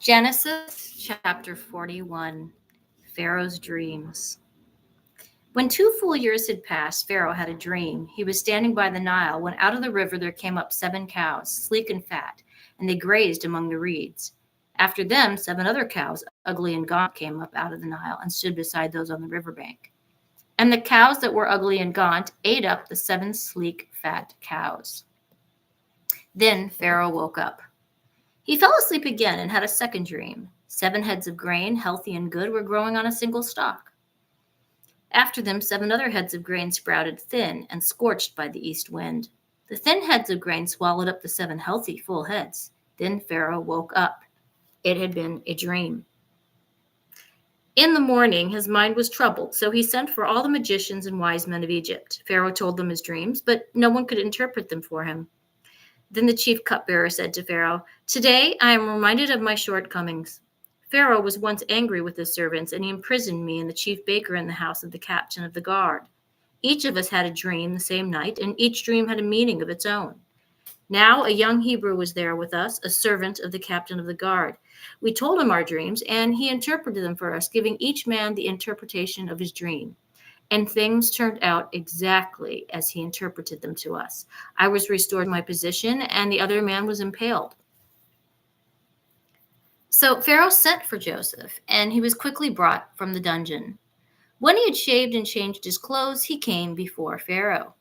Genesis chapter 41, Pharaoh's dreams. When 2 full years had passed, Pharaoh had a dream. He was standing by the Nile when out of the river there came up 7 cows, sleek and fat, and they grazed among the reeds. After them, 7 other cows, ugly and gaunt, came up out of the Nile and stood beside those on the riverbank. And the cows that were ugly and gaunt ate up the 7 sleek, fat cows. Then Pharaoh woke up. He fell asleep again and had a second dream. 7 heads of grain, healthy and good, were growing on a single stalk. After them, 7 other heads of grain sprouted thin and scorched by the east wind. The thin heads of grain swallowed up the 7 healthy, full heads. Then Pharaoh woke up. It had been a dream. In the morning, his mind was troubled, so he sent for all the magicians and wise men of Egypt. Pharaoh told them his dreams, but no one could interpret them for him. Then the chief cupbearer said to Pharaoh, "Today I am reminded of my shortcomings. Pharaoh was once angry with his servants, and he imprisoned me and the chief baker in the house of the captain of the guard. Each of us had a dream the same night, and each dream had a meaning of its own. Now a young Hebrew was there with us, a servant of the captain of the guard. We told him our dreams, and he interpreted them for us, giving each man the interpretation of his dream. And things turned out exactly as he interpreted them to us. I was restored to my position, and the other man was impaled." So Pharaoh sent for Joseph, and he was quickly brought from the dungeon. When he had shaved and changed his clothes, he came before Pharaoh.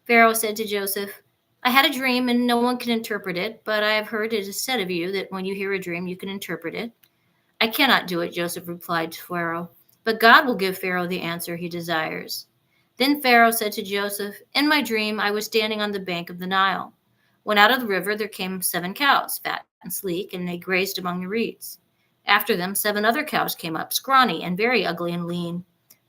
Pharaoh said to Joseph, "I had a dream, and no one can interpret it, but I have heard it is said of you that when you hear a dream, you can interpret it." "I cannot do it," Joseph replied to Pharaoh, "but God will give Pharaoh the answer he desires." Then Pharaoh said to Joseph, "In my dream, I was standing on the bank of the Nile. When out of the river there came 7 cows, fat and sleek, and they grazed among the reeds. After them, 7 other cows came up, scrawny and very ugly and lean.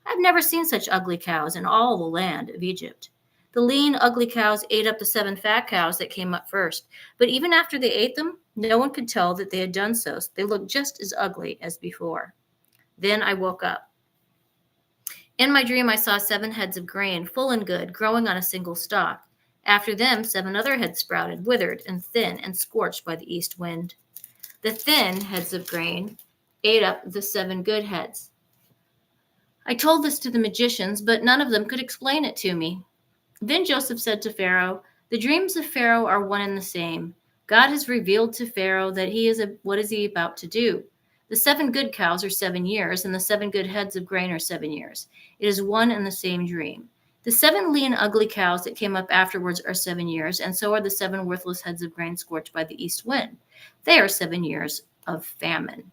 I have never seen such ugly cows in all the land of Egypt. The lean, ugly cows ate up the 7 fat cows that came up first, but even after they ate them, no one could tell that they had done so. They looked just as ugly as before. Then I woke up. In my dream, I saw 7 heads of grain, full and good, growing on a single stalk. After them, 7 other heads sprouted, withered and thin and scorched by the east wind. The thin heads of grain ate up the 7 good heads. I told this to the magicians, but none of them could explain it to me. Then Joseph said to Pharaoh, "The dreams of Pharaoh are one and the same. God has revealed to Pharaoh that what is he about to do? The 7 good cows are 7 years, and the 7 good heads of grain are 7 years. It is one and the same dream. The 7 lean, ugly cows that came up afterwards are 7 years, and so are the 7 worthless heads of grain scorched by the east wind. They are 7 years of famine.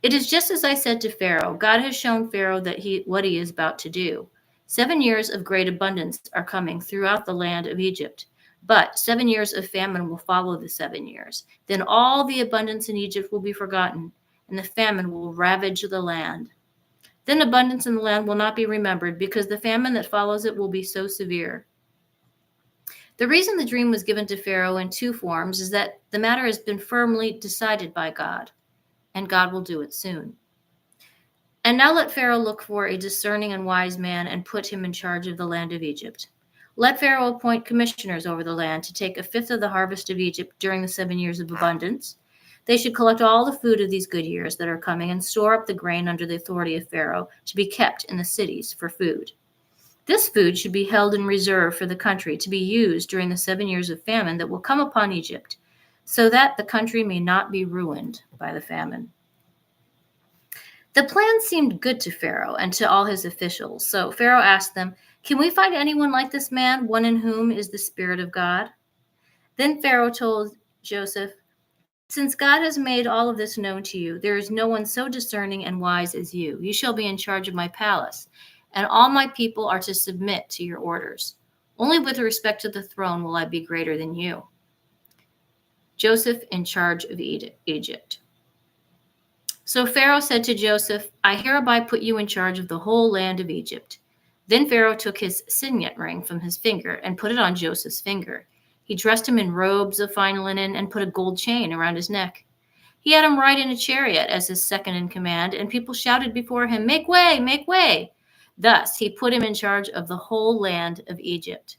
It is just as I said to Pharaoh. God has shown Pharaoh what he is about to do. 7 years of great abundance are coming throughout the land of Egypt. But 7 years of famine will follow the 7 years. Then all the abundance in Egypt will be forgotten, and the famine will ravage the land. Then abundance in the land will not be remembered, because the famine that follows it will be so severe." The reason the dream was given to Pharaoh in 2 forms is that the matter has been firmly decided by God, and God will do it soon. And now let Pharaoh look for a discerning and wise man and put him in charge of the land of Egypt. Let Pharaoh appoint commissioners over the land to take 1/5 of the harvest of Egypt during the 7 years of abundance. They should collect all the food of these good years that are coming and store up the grain under the authority of Pharaoh to be kept in the cities for food. This food should be held in reserve for the country to be used during the 7 years of famine that will come upon Egypt, so that the country may not be ruined by the famine. The plan seemed good to Pharaoh and to all his officials, so Pharaoh asked them, "Can we find anyone like this man, one in whom is the Spirit of God?" Then Pharaoh told Joseph, "Since God has made all of this known to you, there is no one so discerning and wise as you. You shall be in charge of my palace, and all my people are to submit to your orders. Only with respect to the throne will I be greater than you." Joseph in charge of Egypt. So Pharaoh said to Joseph, "I hereby put you in charge of the whole land of Egypt." Then Pharaoh took his signet ring from his finger and put it on Joseph's finger. He dressed him in robes of fine linen and put a gold chain around his neck. He had him ride in a chariot as his second in command, and people shouted before him, "Make way, make way!" Thus he put him in charge of the whole land of Egypt.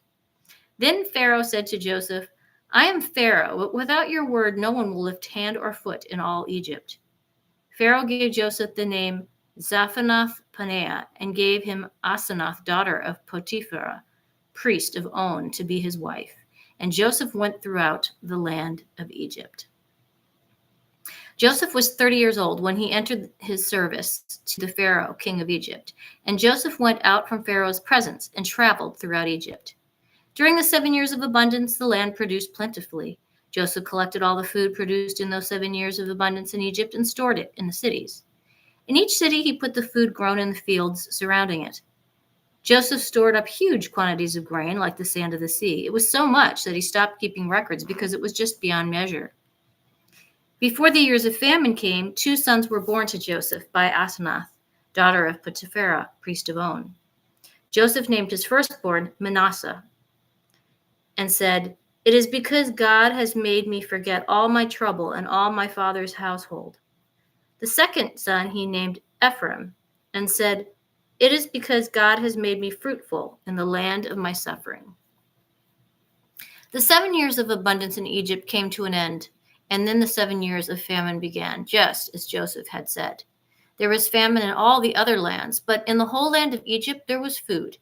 Then Pharaoh said to Joseph, I am Pharaoh. Without your word, no one will lift hand or foot in all Egypt. Pharaoh gave Joseph the name Zaphanath-Paneah and gave him Asenath, daughter of Potiphera, priest of On, to be his wife. And Joseph went throughout the land of Egypt. Joseph was 30 years old when he entered his service to the Pharaoh, king of Egypt. And Joseph went out from Pharaoh's presence and traveled throughout Egypt. During the 7 years of abundance, the land produced plentifully. Joseph collected all the food produced in those 7 years of abundance in Egypt and stored it in the cities. In each city, he put the food grown in the fields surrounding it. Joseph stored up huge quantities of grain like the sand of the sea. It was so much that he stopped keeping records because it was just beyond measure. Before the years of famine came, 2 sons were born to Joseph by Asenath, daughter of Potiphera, priest of On. Joseph named his firstborn Manasseh and said, "It is because God has made me forget all my trouble and all my father's household." The second son he named Ephraim and said, "It is because God has made me fruitful in the land of my suffering." The 7 years of abundance in Egypt came to an end, and then the 7 years of famine began, just as Joseph had said. There was famine in all the other lands, but in the whole land of Egypt there was food.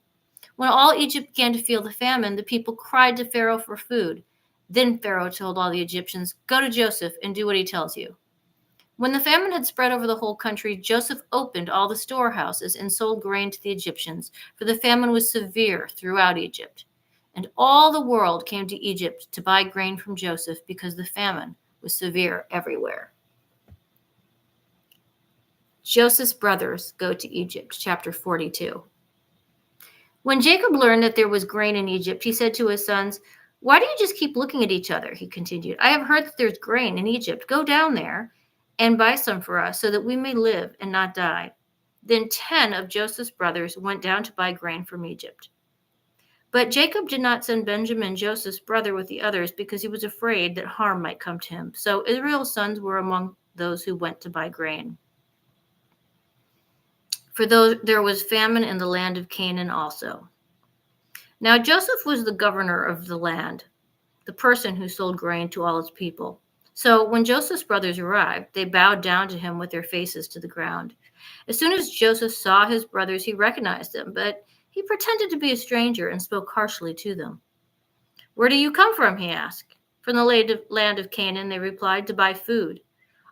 When all Egypt began to feel the famine, the people cried to Pharaoh for food. Then Pharaoh told all the Egyptians, "Go to Joseph and do what he tells you." When the famine had spread over the whole country, Joseph opened all the storehouses and sold grain to the Egyptians, for the famine was severe throughout Egypt. And all the world came to Egypt to buy grain from Joseph because the famine was severe everywhere. Joseph's brothers go to Egypt, chapter 42. When Jacob learned that there was grain in Egypt, he said to his sons, "Why do you just keep looking at each other?" He continued. "I have heard that there's grain in Egypt. Go down there and buy some for us so that we may live and not die." Then 10 of Joseph's brothers went down to buy grain from Egypt. But Jacob did not send Benjamin, Joseph's brother, with the others because he was afraid that harm might come to him. So Israel's sons were among those who went to buy grain. For though there was famine in the land of Canaan also. Now Joseph was the governor of the land, the person who sold grain to all its people. So when Joseph's brothers arrived, they bowed down to him with their faces to the ground. As soon as Joseph saw his brothers, he recognized them, but he pretended to be a stranger and spoke harshly to them. "Where do you come from?" he asked. "From the land of Canaan," they replied, "to buy food."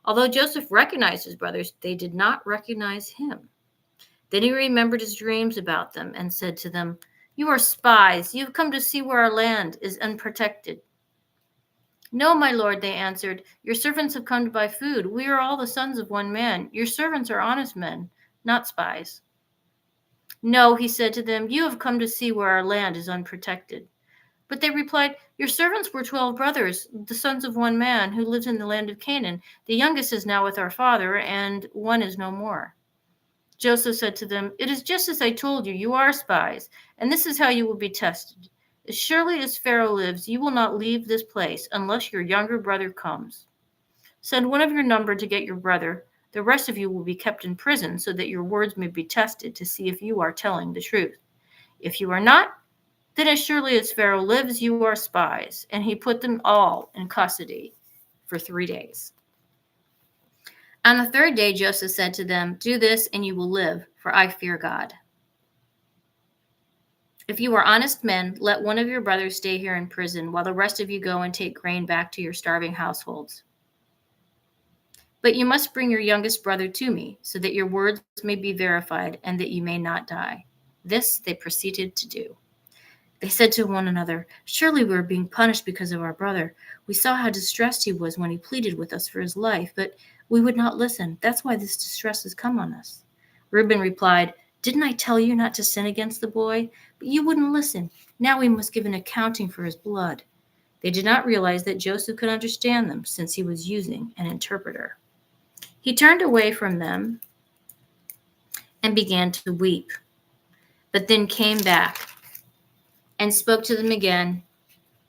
Although Joseph recognized his brothers, they did not recognize him. Then he remembered his dreams about them and said to them, "You are spies. You have come to see where our land is unprotected." "No, my lord," they answered. "Your servants have come to buy food. We are all the sons of one man. Your servants are honest men, not spies." "No," he said to them, "you have come to see where our land is unprotected." But they replied, "Your servants were 12 brothers, the sons of one man, who lived in the land of Canaan. The youngest is now with our father, and one is no more." Joseph said to them, "It is just as I told you. You are spies, and this is how you will be tested. As surely as Pharaoh lives, you will not leave this place unless your younger brother comes. Send one of your number to get your brother. The rest of you will be kept in prison so that your words may be tested to see if you are telling the truth. If you are not, then as surely as Pharaoh lives, you are spies." And he put them all in custody for 3 days. On the 3rd day, Joseph said to them, "Do this and you will live, for I fear God. If you are honest men, let one of your brothers stay here in prison while the rest of you go and take grain back to your starving households. But you must bring your youngest brother to me, so that your words may be verified and that you may not die." This they proceeded to do. They said to one another, "Surely we are being punished because of our brother. We saw how distressed he was when he pleaded with us for his life, but we would not listen. That's why this distress has come on us." Reuben replied, "Didn't I tell you not to sin against the boy? But you wouldn't listen. Now we must give an accounting for his blood." They did not realize that Joseph could understand them, since he was using an interpreter. He turned away from them and began to weep, but then came back and spoke to them again.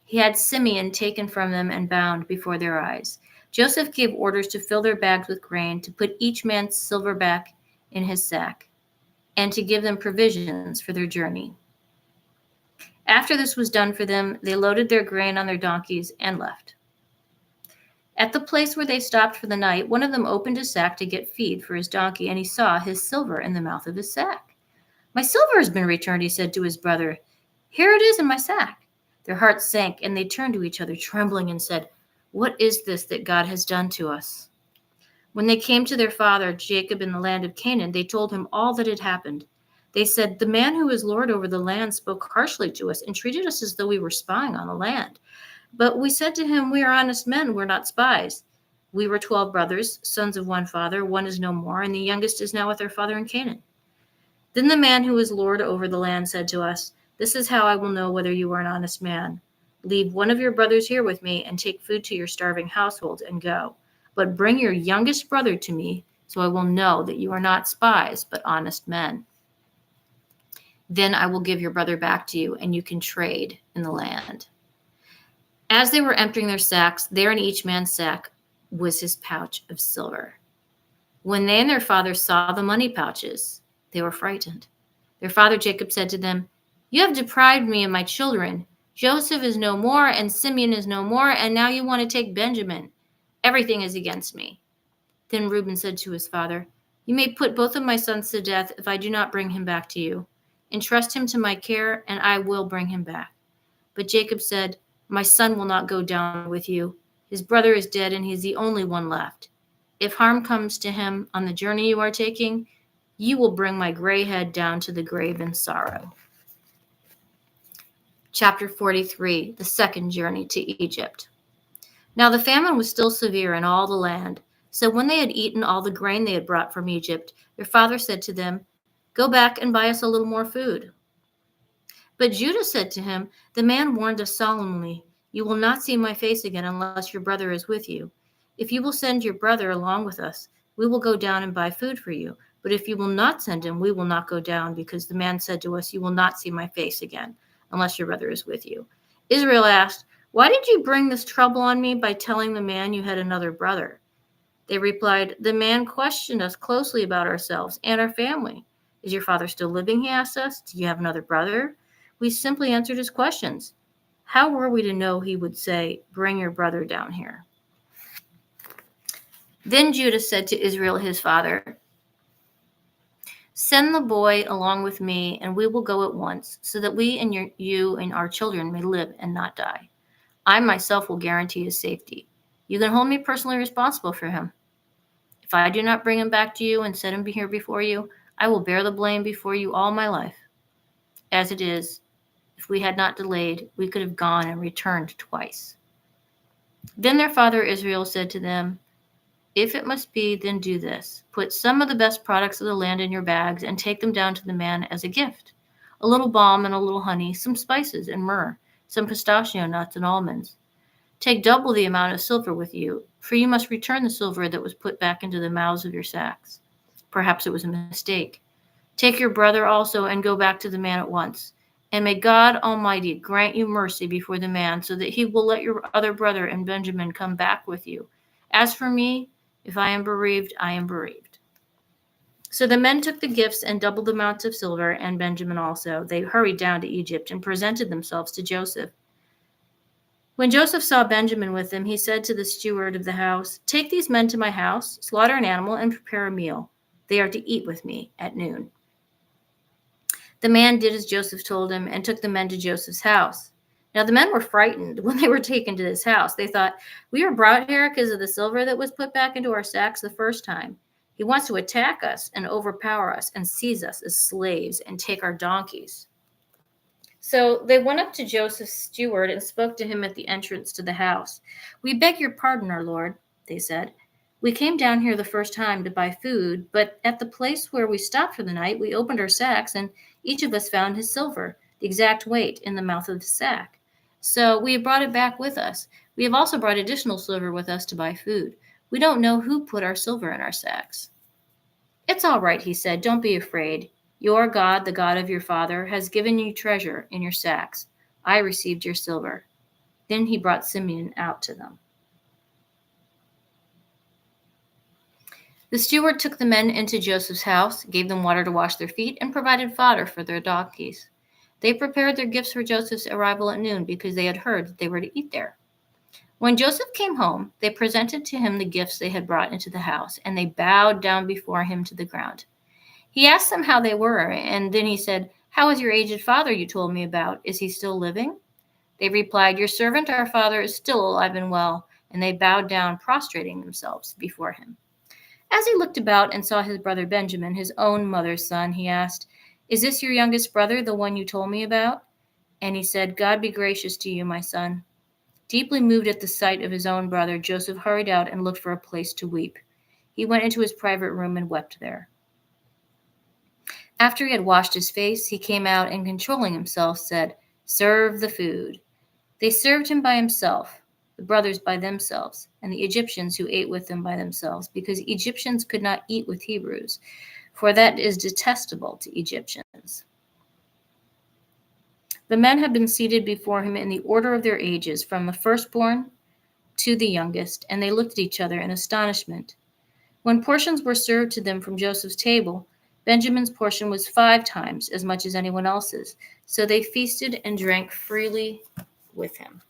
He had Simeon taken from them and bound before their eyes. Joseph gave orders to fill their bags with grain, to put each man's silverback in his sack, and to give them provisions for their journey. After this was done for them, they loaded their grain on their donkeys and left. At the place where they stopped for the night, one of them opened his sack to get feed for his donkey, and he saw his silver in the mouth of his sack. "My silver has been returned," he said to his brother. "Here it is in my sack." Their hearts sank, and they turned to each other, trembling, and said, "What is this that God has done to us?" When they came to their father Jacob in the land of Canaan, they told him all that had happened. They said, "The man who is Lord over the land spoke harshly to us and treated us as though we were spying on the land. But we said to him, 'We are honest men, we're not spies.' We were 12 brothers, sons of one father. One is no more, and the youngest is now with their father in Canaan." Then the man who is Lord over the land said to us, "This is how I will know whether you are an honest man. Leave one of your brothers here with me and take food to your starving household and go. But bring your youngest brother to me, so I will know that you are not spies, but honest men. Then I will give your brother back to you, and you can trade in the land." As they were emptying their sacks, there in each man's sack was his pouch of silver. When they and their father saw the money pouches, they were frightened. Their father Jacob said to them, "You have deprived me of my children. Joseph is no more, and Simeon is no more, and now you want to take Benjamin. Everything is against me." Then Reuben said to his father, "You may put both of my sons to death if I do not bring him back to you. Entrust him to my care, and I will bring him back." But Jacob said, "My son will not go down with you. His brother is dead, and he is the only one left. If harm comes to him on the journey you are taking, you will bring my gray head down to the grave in sorrow." Chapter 43, the second journey to Egypt. Now the famine was still severe in all the land. So when they had eaten all the grain they had brought from Egypt, their father said to them, "Go back and buy us a little more food." But Judah said to him, "The man warned us solemnly, 'You will not see my face again unless your brother is with you. If you will send your brother along with us, we will go down and buy food for you. But if you will not send him, we will not go down, because the man said to us, 'You will not see my face again unless your brother is with you.'" Israel asked, "Why did you bring this trouble on me by telling the man you had another brother?" They replied, "The man questioned us closely about ourselves and our family. 'Is your father still living?' he asked us. 'Do you have another brother?' We simply answered his questions. How were we to know he would say, 'Bring your brother down here'?" Then Judah said to Israel his father, "Send the boy along with me, and we will go at once, so that we and you and our children may live and not die. I myself will guarantee his safety. You can hold me personally responsible for him. If I do not bring him back to you and set him here before you, I will bear the blame before you all my life. As it is, if we had not delayed, we could have gone and returned twice." Then their father Israel said to them, "If it must be, then do this. Put some of the best products of the land in your bags and take them down to the man as a gift. A little balm and a little honey, some spices and myrrh, some pistachio nuts and almonds. Take double the amount of silver with you, for you must return the silver that was put back into the mouths of your sacks. Perhaps it was a mistake. Take your brother also and go back to the man at once. And may God Almighty grant you mercy before the man, so that he will let your other brother and Benjamin come back with you. As for me, if I am bereaved, I am bereaved." So the men took the gifts and doubled the amounts of silver, and Benjamin also. They hurried down to Egypt and presented themselves to Joseph. When Joseph saw Benjamin with them, he said to the steward of the house, "Take these men to my house, slaughter an animal, and prepare a meal. They are to eat with me at noon." The man did as Joseph told him and took the men to Joseph's house. Now the men were frightened when they were taken to this house. They thought, "We were brought here because of the silver that was put back into our sacks the first time. He wants to attack us and overpower us and seize us as slaves and take our donkeys." So they went up to Joseph's steward and spoke to him at the entrance to the house. "We beg your pardon, our lord," they said. "We came down here the first time to buy food, but at the place where we stopped for the night, we opened our sacks, and each of us found his silver, the exact weight, in the mouth of the sack. So we have brought it back with us. We have also brought additional silver with us to buy food. We don't know who put our silver in our sacks." "It's all right," he said. "Don't be afraid. Your God, the God of your father, has given you treasure in your sacks. I received your silver." Then he brought Simeon out to them. The steward took the men into Joseph's house, gave them water to wash their feet, and provided fodder for their donkeys. They prepared their gifts for Joseph's arrival at noon because they had heard that they were to eat there. When Joseph came home, they presented to him the gifts they had brought into the house, and they bowed down before him to the ground. He asked them how they were, and then he said, "How is your aged father you told me about? Is he still living?" They replied, "Your servant, our father, is still alive and well," and they bowed down, prostrating themselves before him. As he looked about and saw his brother Benjamin, his own mother's son, he asked, "Is this your youngest brother, the one you told me about?" And he said, "God be gracious to you, my son." Deeply moved at the sight of his own brother, Joseph hurried out and looked for a place to weep. He went into his private room and wept there. After he had washed his face, he came out and, controlling himself, said, "Serve the food." They served him by himself, the brothers by themselves, and the Egyptians who ate with them by themselves, because Egyptians could not eat with Hebrews, for that is detestable to Egyptians. The men had been seated before him in the order of their ages, from the firstborn to the youngest, and they looked at each other in astonishment. When portions were served to them from Joseph's table, Benjamin's portion was 5 times as much as anyone else's, so they feasted and drank freely with him.